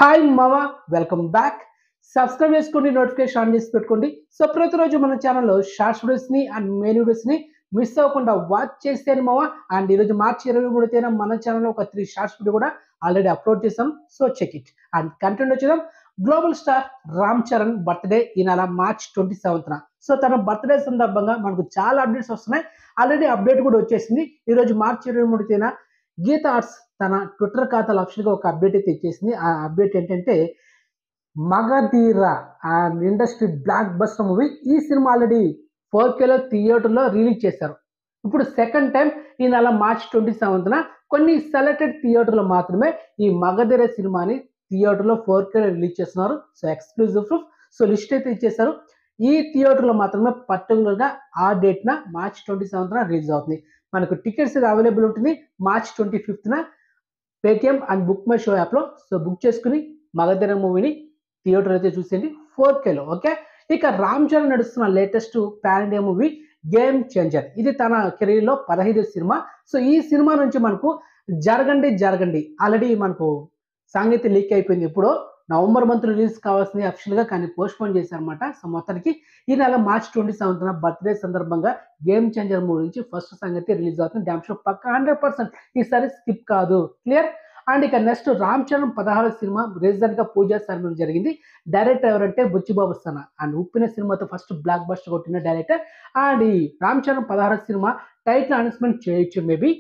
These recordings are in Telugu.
హాయ్ మామ, వెల్కమ్ బ్యాక్. సబ్స్క్రైబ్ చేసుకోండి, నోటిఫికేషన్ ఆన్ చేసి పెట్టుకోండి. సో ప్రతిరోజు మన ఛానల్లో షార్ట్స్ వీడియోస్ని అండ్ మెయిన్ వీడియోస్ని మిస్ అవ్వకుండా వాచ్ చేస్తేనే మామ. అండ్ ఈరోజు మార్చి 23 తేదీన మన ఛానల్లో ఒక 3 షార్ట్స్ వీడియో కూడా ఆల్రెడీ అప్లోడ్ చేసాం. So check it. And content వచ్చేద్దాం. Global star Ram Charan birthday ఈ నెల మార్చ్ 27న. సో తన బర్త్డే సందర్భంగా మనకు చాలా అప్డేట్స్ వస్తున్నాయి. ఆల్రెడీ అప్డేట్ కూడా వచ్చేసింది. ఈరోజు మార్చి 23 తేదీన గీత ఆర్ట్స్ తన ట్విట్టర్ ఖాతాలో అఫీషియల్గా ఒక అప్డేట్ అయితే ఇచ్చేసింది. ఆ అప్డేట్ ఏంటంటే Magadheera and industry block buster movie. ఈ సినిమా ఆల్రెడీ 4Kలో థియేటర్లో రిలీజ్ చేశారు. ఇప్పుడు సెకండ్ టైం ఈ నెల మార్చ్ 27న కొన్ని సెలెక్టెడ్ థియేటర్లో మాత్రమే ఈ మగధీర సినిమాని థియేటర్లో 4Kలో రిలీజ్ చేస్తున్నారు. So exclusive proof. So list అయితే ఇచ్చేసారు. ఈ థియేటర్లో మాత్రమే పర్టికులర్గా ఆ డేట్న మార్చ్ 27న రిలీజ్ అవుతుంది. మనకు టికెట్స్ అవైలబుల్ ఉంటుంది మార్చ్ 25న Paytm and book my show యాప్లో. సో బుక్ చేసుకుని మగధీర మూవీని థియేటర్ అయితే చూసేయండి 4Kలో. ఓకే, ఇక రామ్ చరణ్ నడుస్తున్న latest pan India movie game changer. ఇది తన కెరీర్లో 15వ సినిమా. సో ఈ సినిమా నుంచి మనకు జరగండి జరగండి ఆల్రెడీ మనకు సాంగ్ అయితే లీక్ అయిపోయింది. ఇప్పుడు నవంబర్ మంత్ రిలీజ్ కావాల్సింది అఫీషియల్గా, కానీ పోస్ట్ పోన్ చేశారనమాట. సో మొత్తానికి ఈ నెల మార్చ్ 27న బర్త్డే సందర్భంగా గేమ్ చేంజర్ మూవీ నుంచి ఫస్ట్ సాంగ్ అయితే రిలీజ్ అవుతుంది. డ్యామ్ షో పక్క 100%. ఈసారి స్కిప్ కాదు, క్లియర్. అండ్ ఇక నెక్స్ట్ రామ్ చరణ్ 16వ సినిమా రీసెంట్ గా పూజా సెరమనీ జరిగింది. డైరెక్టర్ ఎవరంటే బుచ్చిబాబు సన. అండ్ ఉప్పిన సినిమాతో ఫస్ట్ బ్లాక్ బస్టర్ కొట్టిన డైరెక్టర్. అండ్ ఈ రామ్ చరణ్ 16వ సినిమా టైటిల్ అనౌన్స్మెంట్ చేయొచ్చు మేబీ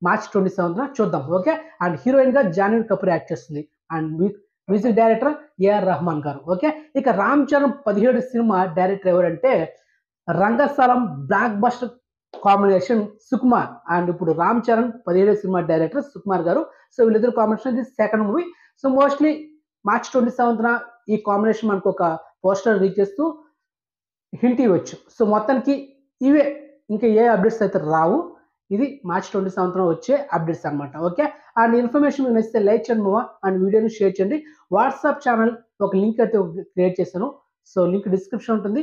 మార్చ్ 27న, చూద్దాం. ఓకే, అండ్ హీరోయిన్ గా జాన్వీ కపూర్ యాక్ట్ చేస్తుంది. And music director A R Rahman garu. Okay, ఇక రామ్ చరణ్ 17 సినిమా డైరెక్టర్ ఎవరంటే Rangasthalam blockbuster combination Sukumar. And ఇప్పుడు రామ్ చరణ్ 17 సినిమా డైరెక్టర్ సుకుమార్ గారు. సో వీళ్ళిద్దరు కాంబినేషన్ ఇది second movie. So mostly March 27న ఈ కాంబినేషన్ మనకు ఒక పోస్టర్ రీచ్ చేస్తూ హింట్ ఇవ్వచ్చు. సో మొత్తానికి ఇవే, ఇంకా ఏ అప్డేట్స్ అయితే రావు. ఇది మార్చ్ 27న వచ్చే అప్డేట్స్ అనమాట. ఓకే, అండ్ ఇన్ఫర్మేషన్ మీకు నచ్చితే లైక్ చేయండి మామ, అండ్ వీడియోని షేర్ చేయండి. వాట్సాప్ ఛానల్ ఒక లింక్ అయితే క్రియేట్ చేశాను. సో లింక్ డిస్క్రిప్షన్ ఉంటుంది,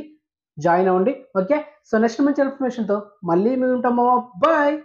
జాయిన్ అవ్వండి. ఓకే, సో నెక్స్ట్ మంచి ఇన్ఫర్మేషన్తో మళ్ళీ మేము ఉంటాం మామ. బాయ్.